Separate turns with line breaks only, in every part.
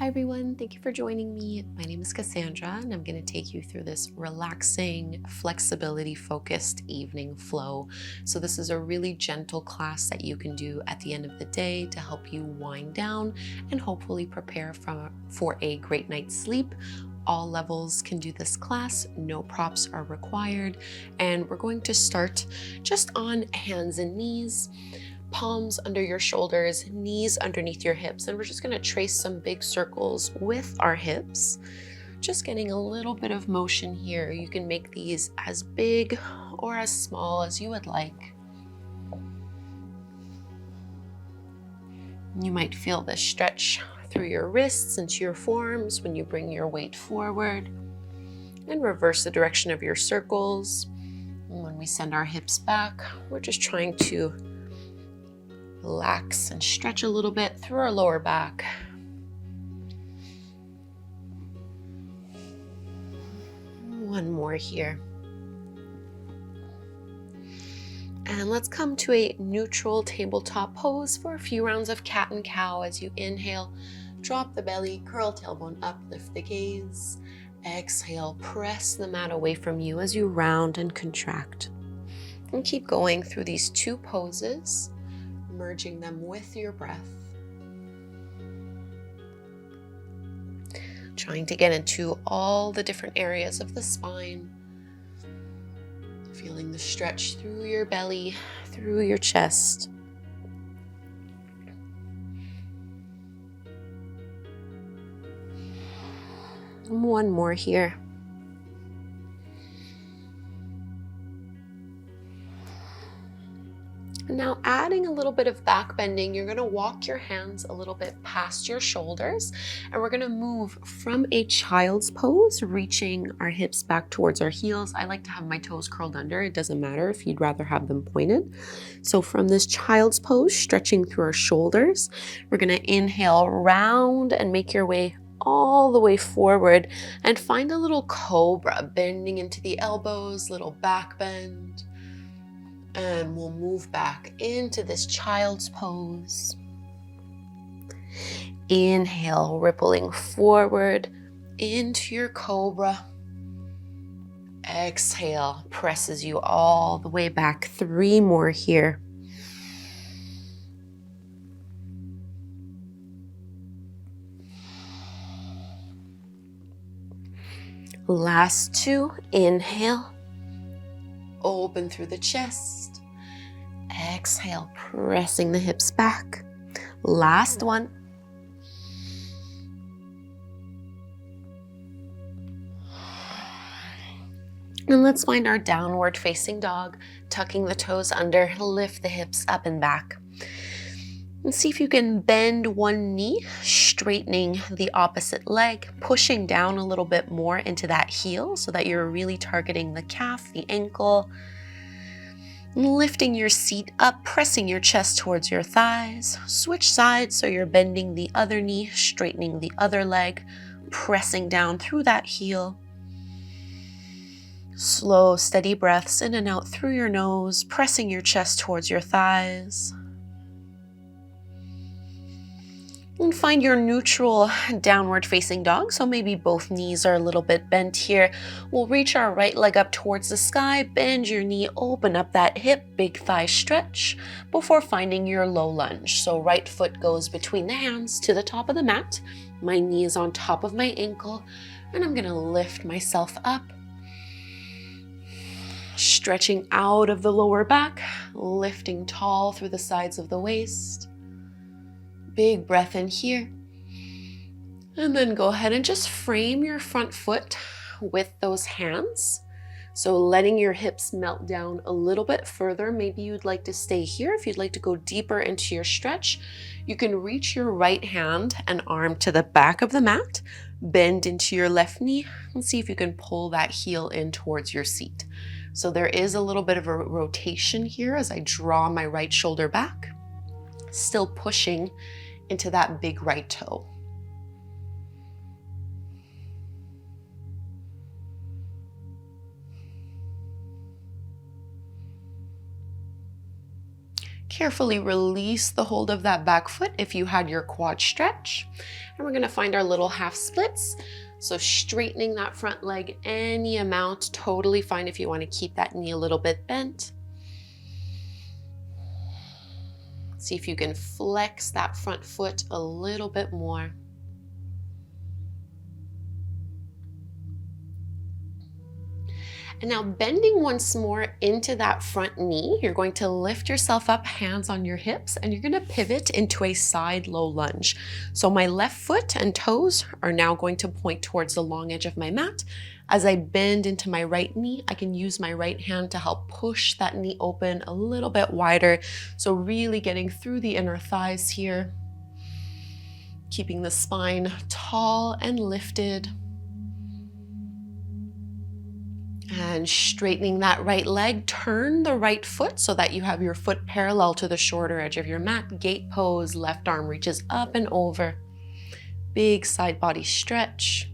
everyone, thank you for joining me. My name is Kassandra and I'm going to take you through this relaxing, flexibility focused evening flow. So this is a really gentle class that you can do at the end of the day to help you wind down and hopefully prepare for a great night's sleep. All levels can do this class, no props are required, and we're going to start just on hands and knees. Palms under your shoulders, knees underneath your hips, and we're just going to trace some big circles with our hips. Just getting a little bit of motion here. You can make these as big or as small as you would like. You might feel the stretch through your wrists into your forearms when you bring your weight forward, and reverse the direction of your circles. And when we send our hips back, we're just trying to relax and stretch a little bit through our lower back. One more here. And let's come to a neutral tabletop pose for a few rounds of cat and cow. As you inhale, drop the belly, curl tailbone up, lift the gaze. Exhale, press the mat away from you as you round and contract. And keep going through these two poses, merging them with your breath. Trying to get into all the different areas of the spine. Feeling the stretch through your belly, through your chest. And one more here. Now adding a little bit of back bending, you're going to walk your hands a little bit past your shoulders, and we're going to move from a child's pose, reaching our hips back towards our heels. I like to have my toes curled under. It doesn't matter if you'd rather have them pointed. So from this child's pose, stretching through our shoulders, we're going to inhale, round and make your way all the way forward, and find a little cobra, bending into the elbows, little back bend. And we'll move back into this child's pose. Inhale, rippling forward into your cobra. Exhale, presses you all the way back. 3 more here. Last 2, inhale. Open through the chest. Exhale, pressing the hips back. Last one. And let's find our downward facing dog, tucking the toes under, lift the hips up and back. And see if you can bend one knee, straightening the opposite leg, pushing down a little bit more into that heel so that you're really targeting the calf, the ankle. Lifting your seat up, pressing your chest towards your thighs. Switch sides so you're bending the other knee, straightening the other leg, pressing down through that heel. Slow, steady breaths in and out through your nose, pressing your chest towards your thighs. And find your neutral downward facing dog. So maybe both knees are a little bit bent here. We'll reach our right leg up towards the sky, bend your knee, open up that hip, big thigh stretch before finding your low lunge. So right foot goes between the hands to the top of the mat. My knee is on top of my ankle, and I'm gonna lift myself up. Stretching out of the lower back, lifting tall through the sides of the waist. Big breath in here. And then go ahead and just frame your front foot with those hands. So letting your hips melt down a little bit further. Maybe you'd like to stay here. If you'd like to go deeper into your stretch, you can reach your right hand and arm to the back of the mat, bend into your left knee, and see if you can pull that heel in towards your seat. So there is a little bit of a rotation here as I draw my right shoulder back, still pushing into that big right toe. Carefully release the hold of that back foot if you had your quad stretch. And we're gonna find our little half splits. So straightening that front leg any amount, totally fine if you want to keep that knee a little bit bent. See if you can flex that front foot a little bit more. And now bending once more into that front knee, you're going to lift yourself up, hands on your hips, and you're going to pivot into a side low lunge. So my left foot and toes are now going to point towards the long edge of my mat. As I bend into my right knee, I can use my right hand to help push that knee open a little bit wider. So really getting through the inner thighs here, keeping the spine tall and lifted. And straightening that right leg, turn the right foot so that you have your foot parallel to the shorter edge of your mat. Gate pose, left arm reaches up and over. Big side body stretch.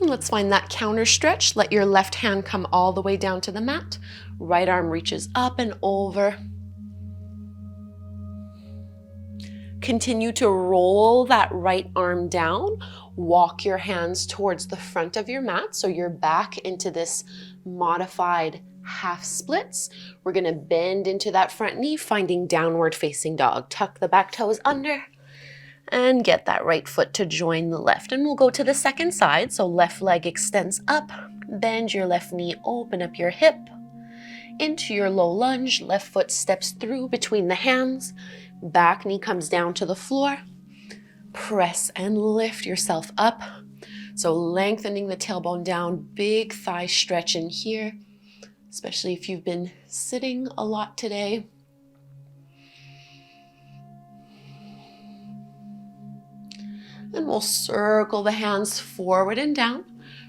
And let's find that counter stretch. Let your left hand come all the way down to the mat. Right arm reaches up and over. Continue to roll that right arm down. Walk your hands towards the front of your mat so you're back into this modified half splits. We're gonna bend into that front knee, finding downward facing dog. Tuck the back toes under and get that right foot to join the left. And we'll go to the second side. So left leg extends up, bend your left knee, open up your hip. Into your low lunge, left foot steps through between the hands. Back knee comes down to the floor. Press and lift yourself up. So lengthening the tailbone down, big thigh stretch in here, especially if you've been sitting a lot today. And we'll circle the hands forward and down,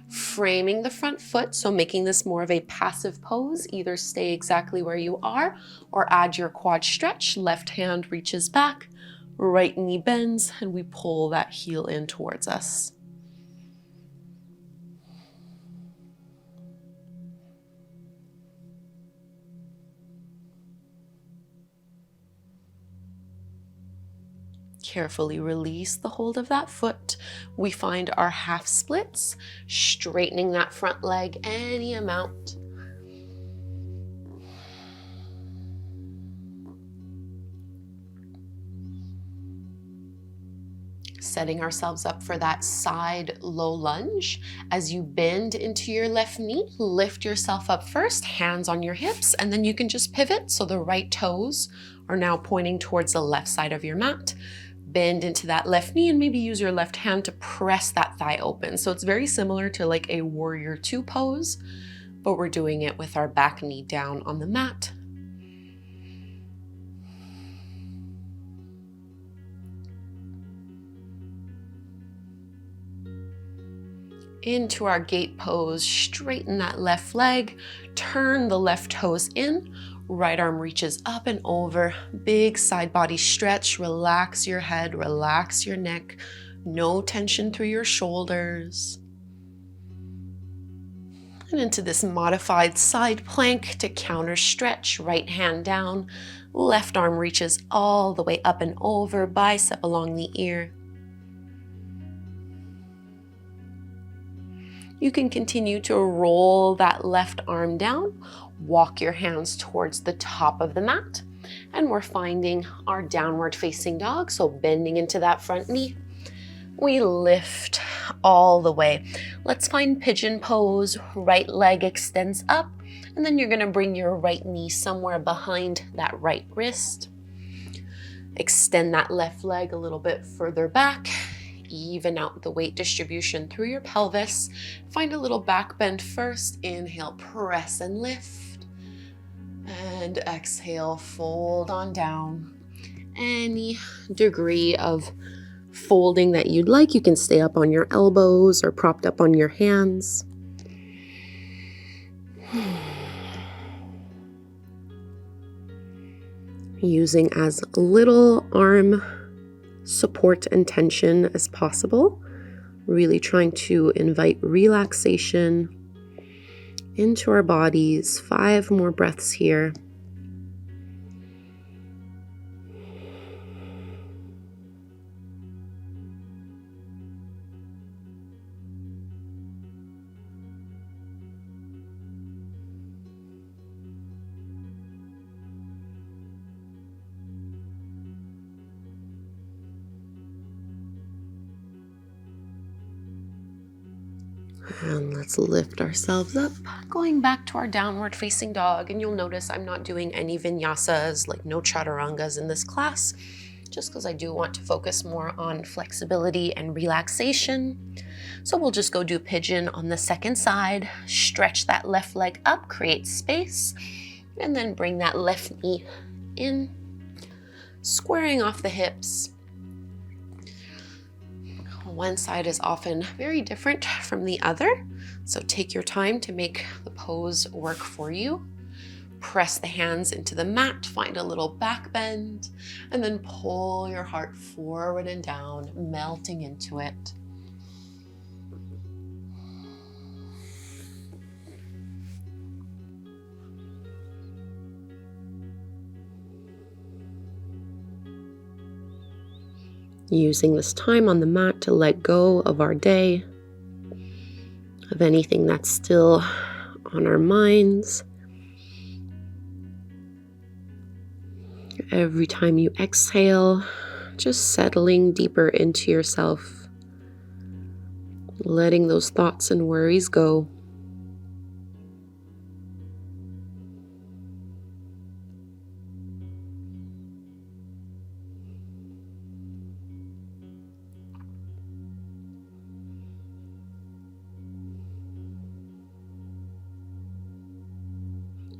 framing the front foot, so making this more of a passive pose. Either stay exactly where you are or add your quad stretch. Left hand reaches back, right knee bends, and we pull that heel in towards us. Carefully release the hold of that foot. We find our half splits, straightening that front leg any amount. Setting ourselves up for that side low lunge. As you bend into your left knee, lift yourself up first, hands on your hips, and then you can just pivot so the right toes are now pointing towards the left side of your mat. Bend into that left knee and maybe use your left hand to press that thigh open. So it's very similar to like a warrior two pose, but we're doing it with our back knee down on the mat. Into our gate pose, straighten that left leg, turn the left toes in, right arm reaches up and over, big side body stretch, relax your head, relax your neck, no tension through your shoulders. And into this modified side plank to counter stretch, right hand down, left arm reaches all the way up and over, bicep along the ear. You can continue to roll that left arm down, walk your hands towards the top of the mat, and we're finding our downward facing dog, so bending into that front knee. We lift all the way. Let's find pigeon pose, right leg extends up, and then you're gonna bring your right knee somewhere behind that right wrist. Extend that left leg a little bit further back. Even out the weight distribution through your pelvis. Find a little back bend first. Inhale, press and lift. And exhale, fold on down. Any degree of folding that you'd like. You can stay up on your elbows or propped up on your hands. Using as little arm support and tension as possible. Really trying to invite relaxation into our bodies. 5 more breaths here. And let's lift ourselves up, going back to our downward facing dog. And you'll notice I'm not doing any vinyasas, like no chaturangas in this class, just because I do want to focus more on flexibility and relaxation. So we'll just go do pigeon on the second side, stretch that left leg up, create space, and then bring that left knee in, squaring off the hips. One side is often very different from the other, so take your time to make the pose work for you. Press the hands into the mat, find a little back bend, and then pull your heart forward and down, melting into it. Using this time on the mat to let go of our day, of anything that's still on our minds. Every time you exhale, just settling deeper into yourself, letting those thoughts and worries go.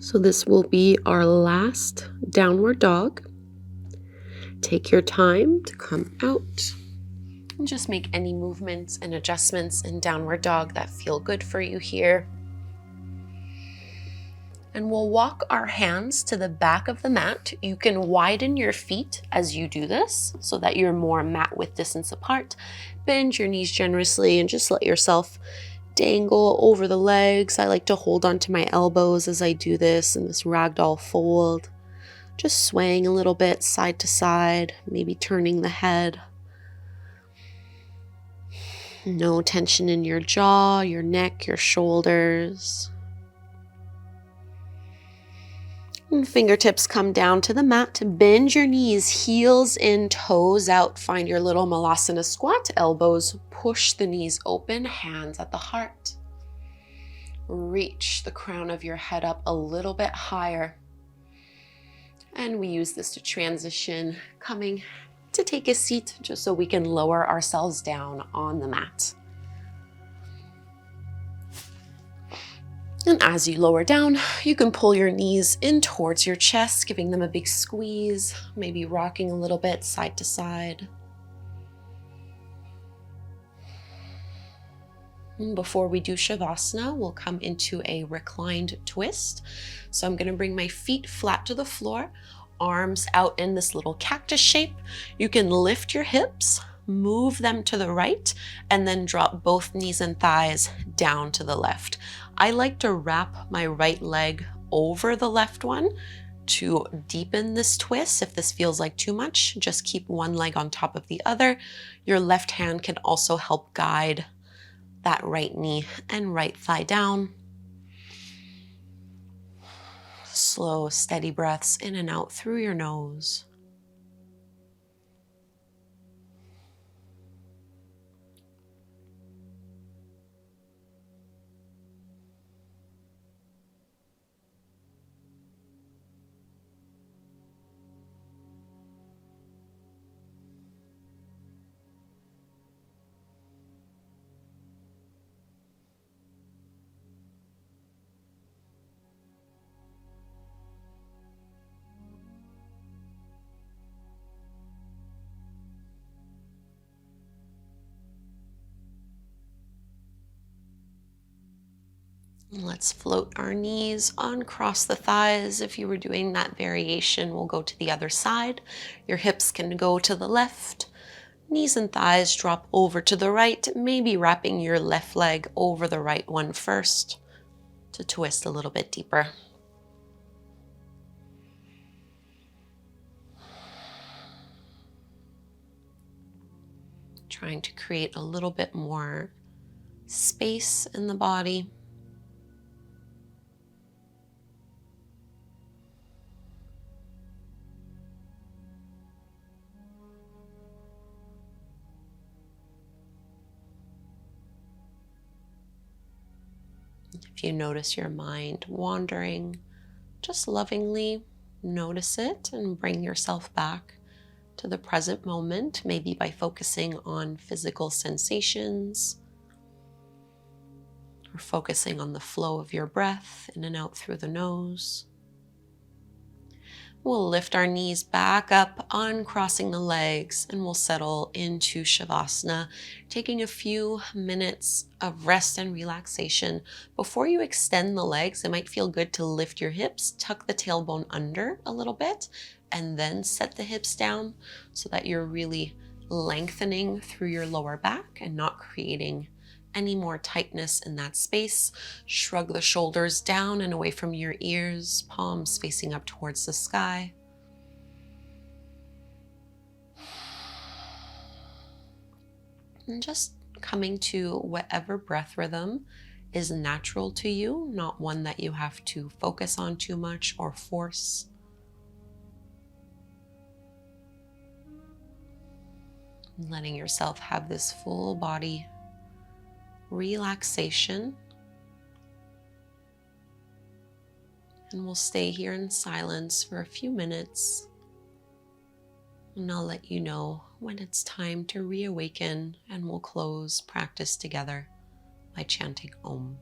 So this will be our last downward dog. Take your time to come out and just make any movements and adjustments in downward dog that feel good for you here. And we'll walk our hands to the back of the mat. You can widen your feet as you do this so that you're more mat width distance apart. Bend your knees generously and just let yourself dangle over the legs. I like to hold onto my elbows as I do this in this ragdoll fold. Just swaying a little bit side to side, maybe turning the head. No tension in your jaw, your neck, your shoulders. And fingertips come down to the mat. Bend your knees, heels in, toes out. Find your little malasana squat. Elbows push the knees open, hands at the heart. Reach the crown of your head up a little bit higher. And we use this to transition, coming to take a seat just so we can lower ourselves down on the mat. And as you lower down, you can pull your knees in towards your chest, giving them a big squeeze, maybe rocking a little bit side to side. And before we do Shavasana, we'll come into a reclined twist. So I'm going to bring my feet flat to the floor, arms out in this little cactus shape. You can lift your hips, move them to the right, and then drop both knees and thighs down to the left. I like to wrap my right leg over the left one to deepen this twist. If this feels like too much, just keep one leg on top of the other. Your left hand can also help guide that right knee and right thigh down. Slow, steady breaths in and out through your nose. Let's float our knees, uncross the thighs. If you were doing that variation, we'll go to the other side. Your hips can go to the left. Knees and thighs drop over to the right, maybe wrapping your left leg over the right one first. to twist a little bit deeper. Trying to create a little bit more space in the body. If you notice your mind wandering, just lovingly notice it and bring yourself back to the present moment, maybe by focusing on physical sensations or focusing on the flow of your breath in and out through the nose. We'll lift our knees back up, uncrossing the legs, and we'll settle into Shavasana, taking a few minutes of rest and relaxation. Before you extend the legs, it might feel good to lift your hips, tuck the tailbone under a little bit, and then set the hips down so that you're really lengthening through your lower back and not creating any more tightness in that space. Shrug the shoulders down and away from your ears, palms facing up towards the sky. And just coming to whatever breath rhythm is natural to you, not one that you have to focus on too much or force. Letting yourself have this full body relaxation. And we'll stay here in silence for a few minutes. And I'll let you know when it's time to reawaken, and we'll close practice together by chanting Om.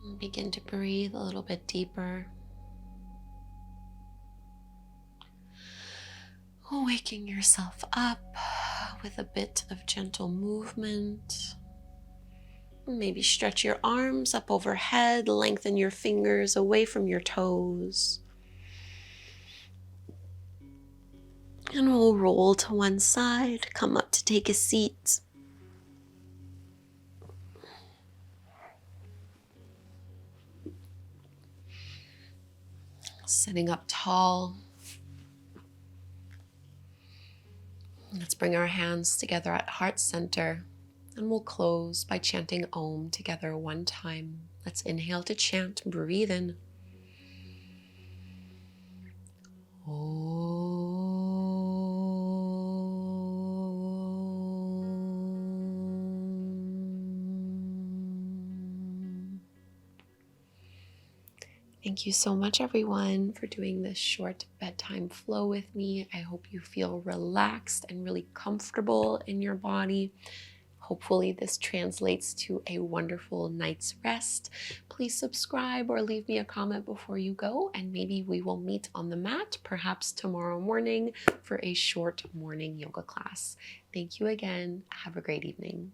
And begin to breathe a little bit deeper. Waking yourself up with a bit of gentle movement. Maybe stretch your arms up overhead, lengthen your fingers away from your toes. And we'll roll to one side, come up to take a seat. Sitting up tall. Let's bring our hands together at heart center, and we'll close by chanting Om together one time. Let's inhale to chant, breathe in. Om. Thank you so much, everyone, for doing this short bedtime flow with me. I hope you feel relaxed and really comfortable in your body. Hopefully, this translates to a wonderful night's rest. Please subscribe or leave me a comment before you go, and maybe we will meet on the mat, perhaps tomorrow morning, for a short morning yoga class. Thank you again. Have a great evening.